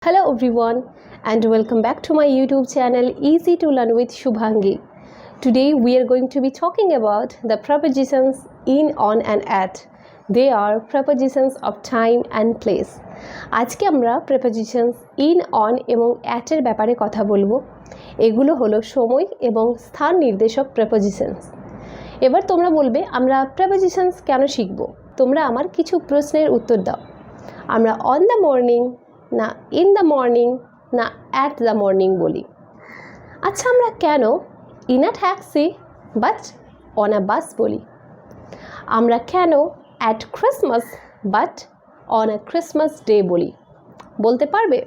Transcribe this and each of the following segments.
Hello everyone and welcome back to my YouTube channel Easy to Learn with Shubhangi. Today we are going to be talking about the prepositions in, on and at. They are prepositions of time and place. আজকে আমরা prepositions in, on এবং at এর ব্যাপারে কথা বলবো। এগুলো হলো সময় এবং স্থান নির্দেশক prepositions। এবার তোমরা বলবে আমরা prepositions কেন শিখব? তোমরা আমার কিছু প্রশ্নের উত্তর দাও। আমরা on the morning না in the morning না at the morning বলি। আচ্ছা আমরা কেন in a taxi but on a bus বলি? আমরা কেন at Christmas but on a Christmas day বলি? বলতে পারবে?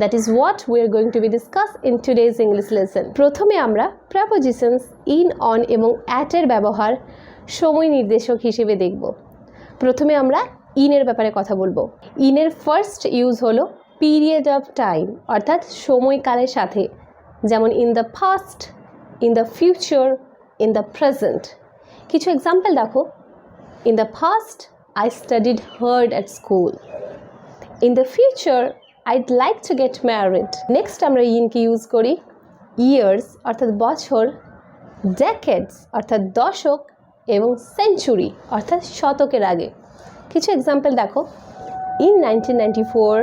That is what we are going to be discussed in today's English lesson. প্রথমে আমরা prepositions in, on এবং at এর ব্যবহার সময় নির্দেশক হিসেবে দেখব। প্রথমে আমরা in এর ব্যাপারে কথা বলবো। in এর ফার্স্ট ইউজ হলো পিরিয়ড অফ টাইম অর্থাৎ সময়কালের সাথে, যেমন in the past, in the future, in the present। কিছু এক্সাম্পল দেখো। in the past I studied hard at school. in the future I'd like to get married. Next আমরা in K use করি years অর্থাৎ বছর, decades অর্থাৎ দশক এবং century অর্থাৎ শতকের আগে। কিছু এক্সাম্পল দেখো। in 1994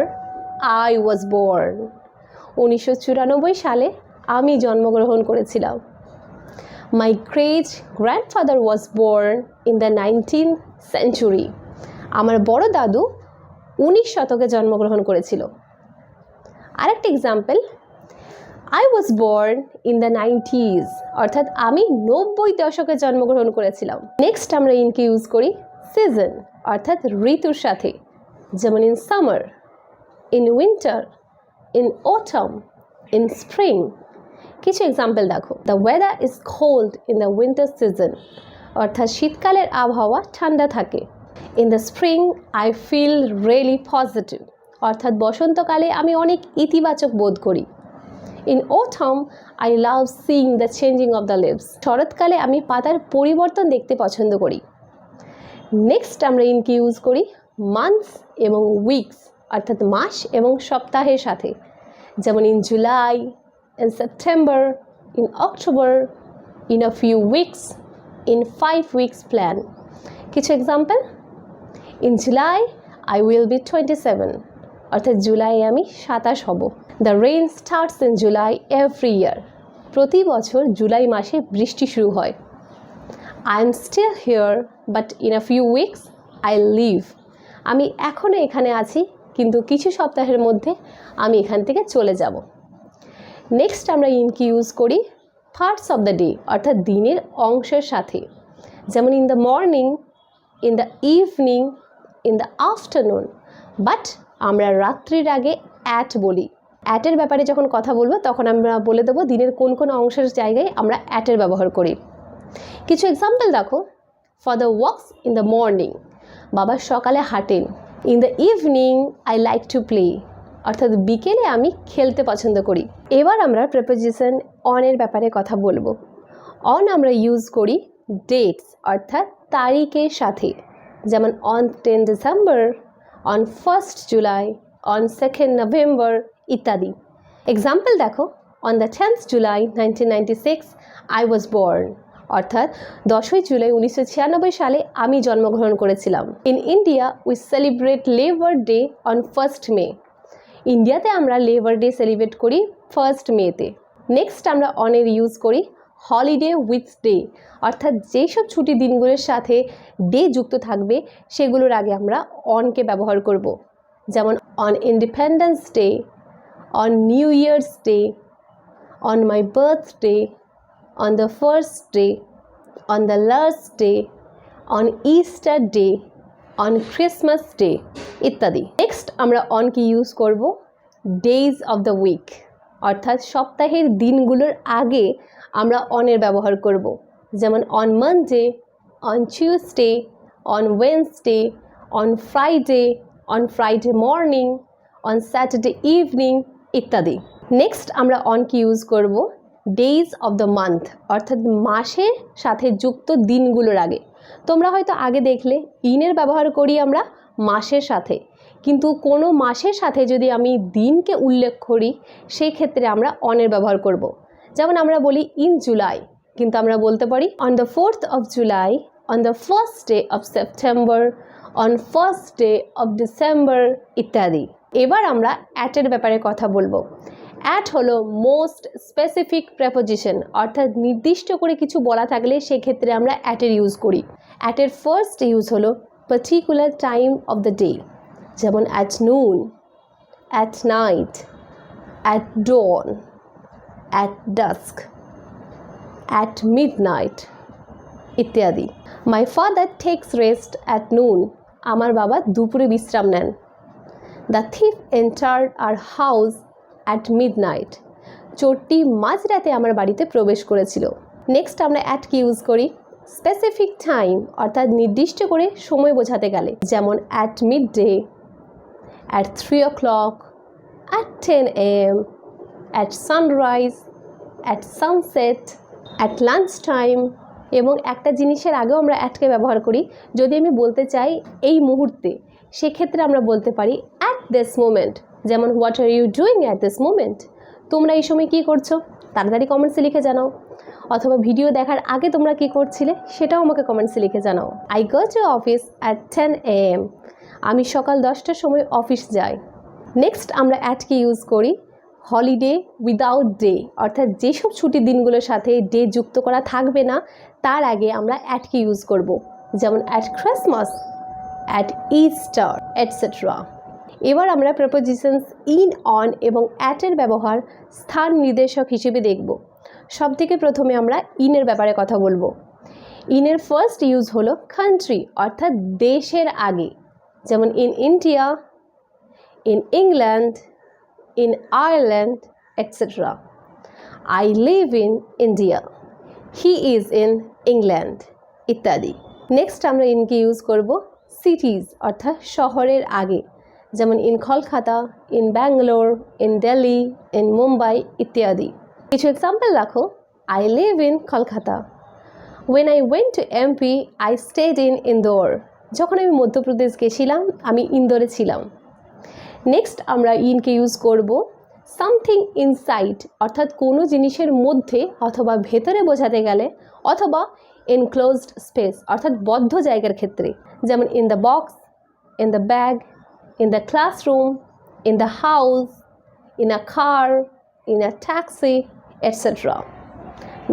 I was born. 1994 সালে আমি জন্মগ্রহণ করেছিলাম। my great grandfather was born in the 19th century. আমার বড় দাদু 19 শতকে জন্মগ্রহণ করেছিল। আরেকটা example, I was born in the 90s অর্থাৎ আমি 90 দশকে জন্মগ্রহণ করেছিলাম। নেক্সট আমরা in কে ইউজ করি সিজন অর্থাৎ ঋতুর সাথে, যেমন in summer, in winter, in autumn, in spring। কিছু এক্সাম্পল দেখো। the weather is cold in the winter season অর্থাৎ শীতকালের আবহাওয়া ঠান্ডা থাকে। in the spring I feel really positive অর্থাৎ বসন্তকালে আমি অনেক ইতিবাচক বোধ করি। in autumn I love seeing the changing of the leaves শরৎকালে আমি পাতার পরিবর্তন দেখতে পছন্দ করি। নেক্সট আমরা in কে ইউজ করি মান্থস এবং উইকস অর্থাৎ মাস এবং সপ্তাহের সাথে, যেমন in July, in September, in October, in a few weeks, in 5 weeks plan। কিছু example, in July I will be 27 অর্থাৎ জুলাইয়ে আমি 27 হব। The rain starts in July every year প্রতি বছর জুলাই মাসে বৃষ্টি শুরু হয়। I am still here but in a few weeks I'll leave আমি এখনও এখানে আছি কিন্তু কিছু সপ্তাহের মধ্যে আমি এখান থেকে চলে যাব। নেক্সট আমরা in কে ইউজ করি পার্টস অফ দ্য ডে অর্থাৎ দিনের অংশের সাথে, যেমন in the morning, in the evening, in the afternoon, but আমরা রাত্রির আগে at বলি। at এর ব্যাপারে যখন কথা বলবো তখন আমরা বলে দেবো দিনের কোন কোন অংশের জায়গায় আমরা at এর ব্যবহার করি। কিছু এক্সাম্পল দেখো। Father walks in the morning বাবা সকালে হাঁটেন। In the evening I like to play অর্থাৎ বিকেলে আমি খেলতে পছন্দ করি। এবার আমরা প্রেপোজিশন অন এর ব্যাপারে কথা বলবো। অন আমরা ইউজ করি ডেটস অর্থাৎ তারিখের সাথে, যেমন on 10 December, on 1st July, on 2nd November ইত্যাদি। এক্সাম্পল দেখো। On the 10th July 1996 I was born অর্থাৎ 10ই জুলাই 1996 সালে আমি জন্মগ্রহণ করেছিলাম। In India we celebrate labour day on 1st মে ইন্ডিয়াতে আমরা লেবার ডে সেলিব্রেট করি 1st মেতে। নেক্সট আমরা অনের ইউজ করি হলিডে উইথ ডে অর্থাৎ যেসব ছুটি দিনগুলোর সাথে ডে যুক্ত থাকবে সেগুলোর আগে আমরা অনকে ব্যবহার করব, যেমন on independence day, on new years day, on my birthday, on the first day, on the last day, on Easter day, on Christmas day ইত্যাদি। নেক্সট আমরা অন কি ইউজ করব ডেজ অফ দ্য উইক অর্থাৎ সপ্তাহের দিনগুলোর আগে আমরা অনের ব্যবহার করব, যেমন on Monday, on Tuesday, on Wednesday, on Friday morning, on Saturday evening ইত্যাদি। নেক্সট আমরা অন কি ইউজ করব ডেজ অফ দ্য মান্থ অর্থাৎ মাসের সাথে যুক্ত দিনগুলোর আগে। তোমরা হয়তো আগে দেখলে ইনের ব্যবহার করি আমরা মাসের সাথে, কিন্তু কোনো মাসের সাথে যদি আমি দিনকে উল্লেখ করি সেই ক্ষেত্রে আমরা অনের ব্যবহার করব। যেমন আমরা বলি ইন জুলাই, কিন্তু আমরা বলতে পারি on the 4th of July, on the 1st day of September, on 1st day of December ইত্যাদি। এবার আমরা অ্যাটের ব্যাপারে কথা বলবো। অ্যাট হলো মোস্ট স্পেসিফিক প্রেপোজিশন, অর্থাৎ নির্দিষ্ট করে কিছু বলা থাকলে সেক্ষেত্রে আমরা অ্যাটের ইউজ করি। অ্যাটের ফার্স্ট ইউজ হলো particular time of the day, যেমন at noon, at night, at dawn, at dusk, at midnight ইত্যাদি। My father takes rest at noon, আমার বাবা দুপুরে বিশ্রাম নেন। The thief entered our house at midnight, চোরটি মাঝরাতে আমার বাড়িতে প্রবেশ করেছিল। নেক্সট আমরা অ্যাট কি ইউজ করি স্পেসিফিক টাইম, অর্থাৎ নির্দিষ্ট করে সময় বোঝাতে গেলে, যেমন at mid day, at 3 o'clock, at 10 AM, at sunrise, at sunset, at lunch time. এবং একটা জিনিসের আগেও আমরা অ্যাটকে ব্যবহার করি। যদি আমি বলতে চাই এই মুহূর্তে, সেক্ষেত্রে আমরা বলতে পারি অ্যাট দিস মোমেন্ট, যেমন what are you doing at this moment, তোমরা এই সময় কী করছো, তাড়াতাড়ি কমেন্টসে লিখে জানাও। অথবা ভিডিও দেখার আগে তোমরা কী করছিলে সেটাও আমাকে কমেন্টসে লিখে জানাও। I go to office at 10 AM, আমি সকাল 10টার সময় অফিস যাই। নেক্সট আমরা অ্যাট কি ইউজ করি হলিডে উইদাউট ডে, অর্থাৎ যেসব ছুটির দিনগুলোর সাথে ডে যুক্ত করা থাকবে না তার আগে আমরা অ্যাট কি ইউজ করব, যেমন at Christmas, at Easter etcetera. এবার আমরা প্রেপোজিশনস ইন, অন এবং অ্যাটের ব্যবহার স্থান নির্দেশক হিসেবে দেখব। সবথেকে প্রথমে আমরা ইনের ব্যাপারে কথা বলবো। ইনের ফার্স্ট ইউজ হলো কান্ট্রি, অর্থাৎ দেশের আগে, যেমন in India, in England, in Ireland etcetera. I live in India, he is in England ইত্যাদি। নেক্সট আমরা ইনকে ইউজ করব সিটিজ, অর্থাৎ শহরের আগে, যেমন in Kolkata, in Bangalore, in Delhi, in Mumbai ইত্যাদি। কিছু এক্সাম্পল রাখো। I live in Kolkata. When I went to MP I stayed in Indore, যখন আমি মধ্যপ্রদেশ গেছিলাম আমি ইন্দোরে ছিলাম। নেক্সট আমরা ইনকে ইউজ করব সামথিং ইনসাইড, অর্থাৎ কোনো জিনিসের মধ্যে অথবা ভেতরে বোঝাতে গেলে, অথবা এনক্লোজড স্পেস, অর্থাৎ বদ্ধ জায়গার ক্ষেত্রে, যেমন in the box, in the bag, in the classroom, in the house, in a car, in a taxi, etc.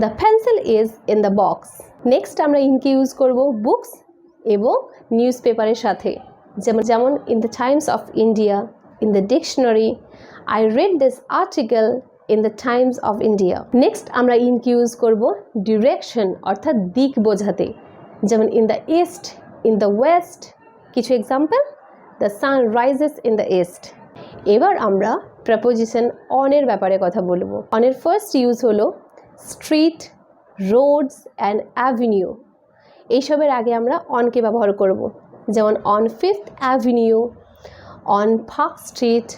The pencil is in the box. Next আমরা ইনকে ইউজ করব বুকস এবং নিউজপেপারের সাথে, যেমন in the Times of India, in the dictionary, I read this article in the Times of India. Next আমরা ইনকে use করব direction, অর্থাৎ দিক বোঝাতে, যেমন in the east, in the west। কিছু example, The sun rises in the east. এবার আমরা প্রেপোজিশন অনের ব্যাপারে কথা বলবো। অনের ফার্স্ট ইউজ হলো স্ট্রিট, রোডস অ্যান্ড অ্যাভিনিউ। এইসবের আগে আমরা অনকে ব্যবহার করব, যেমন on 5th Avenue, on park street,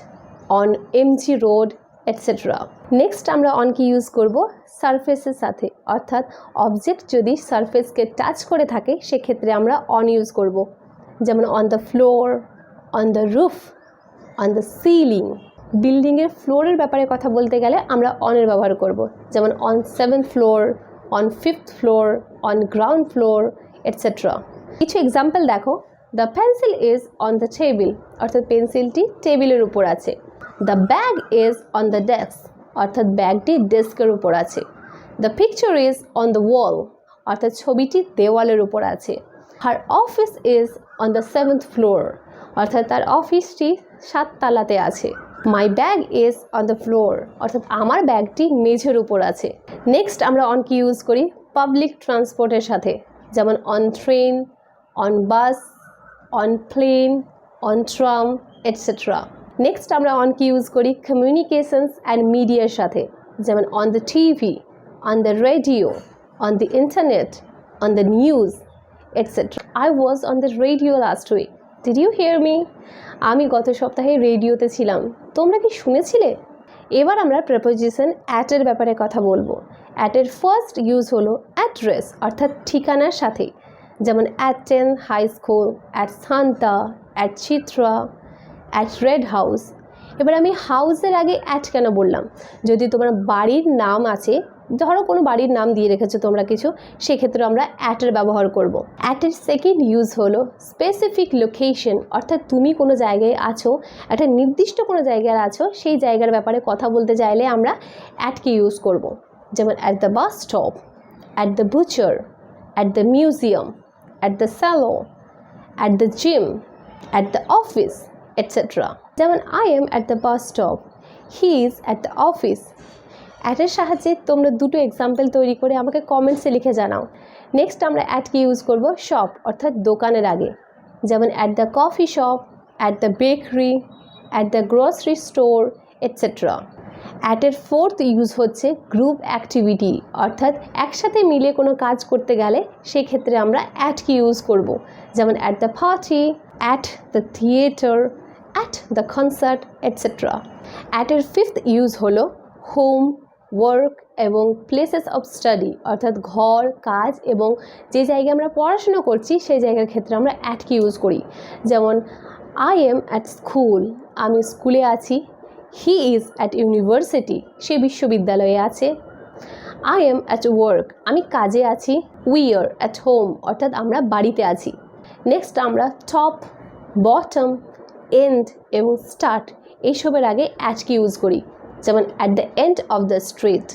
on MG road etcetera. Next আমরা অনকে ইউজ করব সারফেসের সাথে, অর্থাৎ অবজেক্ট যদি সারফেসকে টাচ করে থাকে সেক্ষেত্রে আমরা অন ইউজ করব, যেমন on the floor, on the roof, on the ceiling. বিল্ডিংয়ের ফ্লোরের ব্যাপারে কথা বলতে গেলে আমরা অনের ব্যবহার করব, যেমন on 7th floor, on 5th floor, on ground floor etcetera. কিছু এক্সাম্পল দেখো। The pencil is on the table, অর্থাৎ পেন্সিলটি টেবিলের উপর আছে। The bag is on the desk, অর্থাৎ ব্যাগটি ডেস্কের উপর আছে। The picture is on the wall, অর্থাৎ ছবিটি দেওয়ালের উপর আছে। Her office is on the 7th floor, অর্থাৎ তার অফিসটি 7 তলাতে আছে। My bag is on the floor, অর্থাৎ আমার ব্যাগটি মেঝের উপর আছে। নেক্সট আমরা অন কি ইউজ করি পাবলিক ট্রান্সপোর্টের সাথে, যেমন on train, on bus, on plane, on tram etcetera. Next আমরা অন কি ইউজ করি কমিউনিকেশনস অ্যান্ড মিডিয়ার সাথে, যেমন on the TV, on the radio, on the internet, on the news etcetera. I was on the radio last week, did you hear me? আমি গত সপ্তাহে রেডিওতে ছিলাম, তোমরা কি শুনেছিলে? এবার আমরা প্রেপোজিশন অ্যাটের ব্যাপারে কথা বলবো। অ্যাটের ফার্স্ট ইউজ হলো অ্যাড্রেস, অর্থাৎ ঠিকানার সাথে, যেমন at 10 high school, at Santa, at Chitra, at red house. এবার আমি হাউসের আগে অ্যাট কেন বললাম, যদি তোমার বাড়ির নাম আছে, ধরো কোনো বাড়ির নাম দিয়ে রেখেছো তোমরা কিছু, সেক্ষেত্রে আমরা অ্যাটের ব্যবহার করব। অ্যাটের সেকেন্ড ইউজ হলো স্পেসিফিক লোকেশন, অর্থাৎ তুমি কোনো জায়গায় আছো, একটা নির্দিষ্ট কোনো জায়গায় আছো, সেই জায়গার ব্যাপারে কথা বলতে চাইলে আমরা অ্যাটকে ইউজ করব। যেমন at the bus stop, at the butcher, at the museum, at the salon, at the gym, at the office, etcetera. যেমন I am at the bus stop, he is at the office. অ্যাটের সাহায্যে তোমরা দুটো example তৈরি করে আমাকে কমেন্টসে লিখে জানাও। নেক্সট আমরা অ্যাটকে ইউজ করব শপ, অর্থাৎ দোকানের আগে। যেমন at the coffee shop, at the bakery, at the grocery store, etcetera. অ্যাটের ফোর্থ ইউজ হচ্ছে গ্রুপ অ্যাক্টিভিটি, অর্থাৎ একসাথে মিলে কোনো কাজ করতে গেলে সেক্ষেত্রে আমরা অ্যাটকে ইউজ করব। যেমন at the party, at the theatre, at the concert, etcetera. অ্যাটের ফিফথ ইউজ হলো হোম, ওয়ার্ক এবং প্লেসেস অফ স্টাডি, অর্থাৎ ঘর, কাজ এবং যে জায়গায় আমরা পড়াশুনো করছি সেই জায়গার ক্ষেত্রে আমরা অ্যাটকে ইউজ করি। যেমন আই এম অ্যাট স্কুল, আমি স্কুলে আছি। হি ইজ অ্যাট ইউনিভার্সিটি, সে বিশ্ববিদ্যালয়ে আছে। আই এম অ্যাট ওয়ার্ক, আমি কাজে আছি। উই আর অ্যাট হোম, অর্থাৎ আমরা বাড়িতে আছি। নেক্সট আমরা টপ, বটম, এন্ড এবং স্টার্ট এইসবের আগে অ্যাটকে ইউজ করি। যেমন at the end of the street,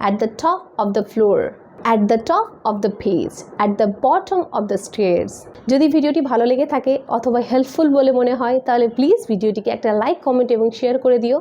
at the top of the floor, at the top of the page, at the bottom of the stairs. যদি ভিডিওটি ভালো লেগে থাকে অথবা হেল্পফুল বলে মনে হয় তাহলে প্লিজ ভিডিওটিকে একটা লাইক, কমেন্ট এবং শেয়ার করে দিও।